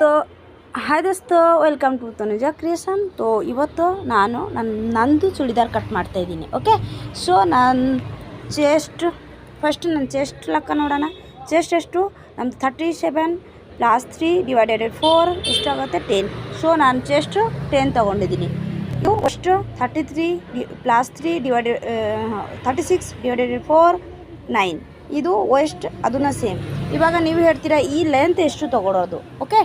Hi ದೋಸ್ತು, welcome to Tanuja creation. ಇವತ್ತು ನಾನು ನಂದು ಚೂಡಿದಾರ್ ಕಟ್ ಮಾಡ್ತಾ ಇದ್ದೀನಿ. ಓಕೆ, ಸೊ ನಾನು ಫಸ್ಟ್ ನನ್ನ ಚೆಸ್ಟ್ ಲೆಕ್ಕ ನೋಡೋಣ. ಚೆಸ್ಟ್ ಎಷ್ಟು ನಮ್ಮದು 37 + 3 / 4 ಎಷ್ಟಾಗುತ್ತೆ 10. ಸೊ ನಾನು ಚೆಸ್ಟ್ 10 ತೊಗೊಂಡಿದ್ದೀನಿ. ಇದು ಅಷ್ಟು 33 + 3 36 / 4 9. ಇದು ವೆಸ್ಟ್ ಅದನ್ನ ಸೇಮ್. ಇವಾಗ ನೀವು ಹೇಳ್ತೀರಾ ಈ ಲೆಂತ್ ಎಷ್ಟು ತೊಗೊಳೋದು. ಓಕೆ,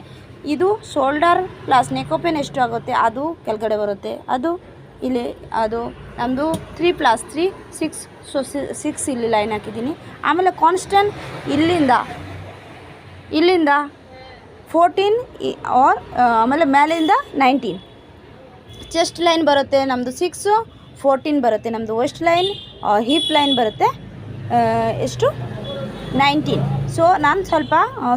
ಇದು ಶೋಲ್ಡರ್ ಪ್ಲಸ್ ನೆಕ್ ಓಪನ್ ಎಷ್ಟು ಆಗುತ್ತೆ ಅದು ಕೆಳಗಡೆ ಬರುತ್ತೆ. ಅದು ಇಲ್ಲಿ ಅದು ನಮ್ಮದು 3 + 3 6. ಸೊ 6 ಇಲ್ಲಿ ಲೈನ್ ಹಾಕಿದ್ದೀನಿ. ಆಮೇಲೆ ಕಾನ್ಸ್ಟೆಂಟ್ ಇಲ್ಲಿಂದ 14 ಆಮೇಲೆ ಮೇಲಿಂದ 19 ಚೆಸ್ಟ್ ಲೈನ್ ಬರುತ್ತೆ. ನಮ್ಮದು 6 14 ಬರುತ್ತೆ. ನಮ್ಮದು ವೆಸ್ಟ್ ಲೈನ್ ಹಿಪ್ ಲೈನ್ ಬರುತ್ತೆ ಎಷ್ಟು 19. ಸೊ ನಾನು ಸ್ವಲ್ಪ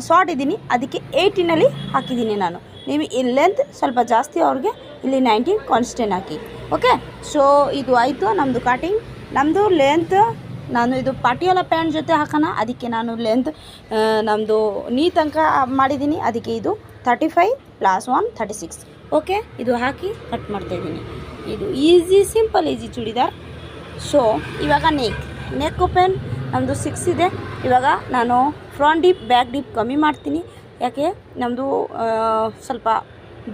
ಶಾರ್ಟ್ ಇದ್ದೀನಿ, ಅದಕ್ಕೆ 18 ಹಾಕಿದ್ದೀನಿ ನಾನು. ನೀವು ಇಲ್ಲಿ ಲೆಂತ್ ಸ್ವಲ್ಪ ಜಾಸ್ತಿ ಅವ್ರಿಗೆ ಇಲ್ಲಿ 19 ಕಾನ್ಸ್ಟೆಂಟ್ ಹಾಕಿ. ಓಕೆ, ಸೊ ಇದು ಆಯಿತು ನಮ್ಮದು ಕಟಿಂಗ್. ನಮ್ಮದು ಲೆಂತ್ ನಾನು ಇದು ಪಾಟಿಯಾಲ ಪ್ಯಾಂಟ್ ಜೊತೆ ಹಾಕೋಣ, ಅದಕ್ಕೆ ನಾನು ಲೆಂತ್ ನಮ್ಮದು ನೀ ತನಕ ಮಾಡಿದ್ದೀನಿ. ಅದಕ್ಕೆ ಇದು 35 + 1 36. ಓಕೆ, ಇದು ಹಾಕಿ ಕಟ್ ಮಾಡ್ತಾಯಿದ್ದೀನಿ. ಇದು ಸಿಂಪಲ್ ಈಸಿ ಚೂಡಿದಾರ್. ಸೊ ಇವಾಗ ನೆಕ್ ಓಪನ್ ನಮ್ಮದು 6 ಇದೆ. ಇವಾಗ ನಾನು ಫ್ರಂಟ್ ಡೀಪ್ ಬ್ಯಾಕ್ ಡೀಪ್ ಕಮ್ಮಿ ಮಾಡ್ತೀನಿ. ಯಾಕೆ ನಮ್ಮದು ಸ್ವಲ್ಪ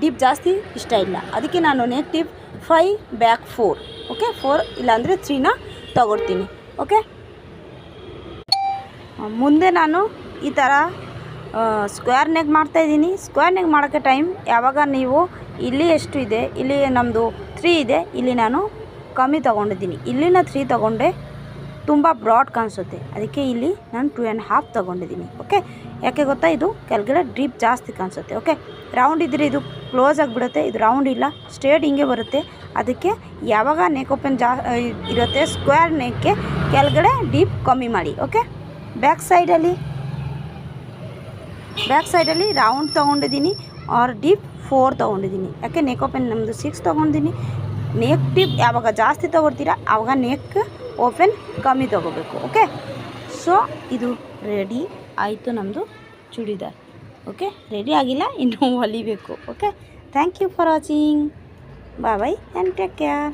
ಡೀಪ್ ಜಾಸ್ತಿ ಇಷ್ಟ ಇಲ್ಲ, ಅದಕ್ಕೆ ನಾನು ನೆಕ್ ಡೀಪ್ 5 ಬ್ಯಾಕ್ 4. ಓಕೆ, 4 ಇಲ್ಲಾಂದರೆ 3ನ ತಗೊಳ್ತೀನಿ. ಓಕೆ, ಮುಂದೆ ನಾನು ಈ ಥರ ಸ್ಕ್ವೇರ್ ನೆಕ್ ಮಾಡ್ತಾಯಿದ್ದೀನಿ. ಸ್ಕ್ವೇರ್ ನೆಕ್ ಮಾಡೋಕ್ಕೆ ಟೈಮ್ ಯಾವಾಗ ನೀವು ಇಲ್ಲಿ ಎಷ್ಟು ಇದೆ, ಇಲ್ಲಿ ನಮ್ಮದು 3 ಇದೆ, ಇಲ್ಲಿ ನಾನು ಕಮ್ಮಿ ತೊಗೊಂಡಿದ್ದೀನಿ. ಇಲ್ಲಿನ 3 ತೊಗೊಂಡೆ, ತುಂಬ ಬ್ರಾಡ್ ಕಾಣಿಸುತ್ತೆ, ಅದಕ್ಕೆ ಇಲ್ಲಿ ನಾನು 2.5 ತೊಗೊಂಡಿದ್ದೀನಿ. ಓಕೆ, ಯಾಕೆ ಗೊತ್ತಾ, ಇದು ಕೆಳಗಡೆ ಡೀಪ್ ಜಾಸ್ತಿ ಕಾಣಿಸುತ್ತೆ. ಓಕೆ, ರೌಂಡ್ ಇದ್ದರೆ ಇದು ಕ್ಲೋಸ್ ಆಗಿಬಿಡುತ್ತೆ, ಇದು ರೌಂಡ್ ಇಲ್ಲ, ಸ್ಟ್ರೇಟ್ ಹಿಂಗೆ ಬರುತ್ತೆ. ಅದಕ್ಕೆ ಯಾವಾಗ ನೆಕ್ ಓಪನ್ ಇರುತ್ತೆ ಸ್ಕ್ವೇರ್ ನೆಕ್ಗೆ ಕೆಳಗಡೆ ಡೀಪ್ ಕಮ್ಮಿ ಮಾಡಿ. ಓಕೆ, ಬ್ಯಾಕ್ ಸೈಡಲ್ಲಿ ರೌಂಡ್ ತೊಗೊಂಡಿದ್ದೀನಿ ಆರ್ ಡೀಪ್ 4 ತೊಗೊಂಡಿದ್ದೀನಿ. ಯಾಕೆ ನೆಕ್ ಓಪನ್ ನಮ್ಮದು 6 ತೊಗೊಂಡಿದ್ದೀನಿ. ನೆಕ್ ಡೀಪ್ ಯಾವಾಗ ಜಾಸ್ತಿ ತೊಗೊಳ್ತೀರಾ ಆವಾಗ ನೆಕ್ ಓಪನ್ ಕಮ್ಮಿ ತೊಗೋಬೇಕು. ಓಕೆ, ಸೊ ಇದು ರೆಡಿ ಆಯಿತು ನಮ್ಮದು ಚೂಡಿದಾರ್. ಓಕೆ, ರೆಡಿ ಆಗಿಲ್ಲ, ಇನ್ನೂ ಹೊಲಿಬೇಕು. Okay, thank you for watching. Bye and take care.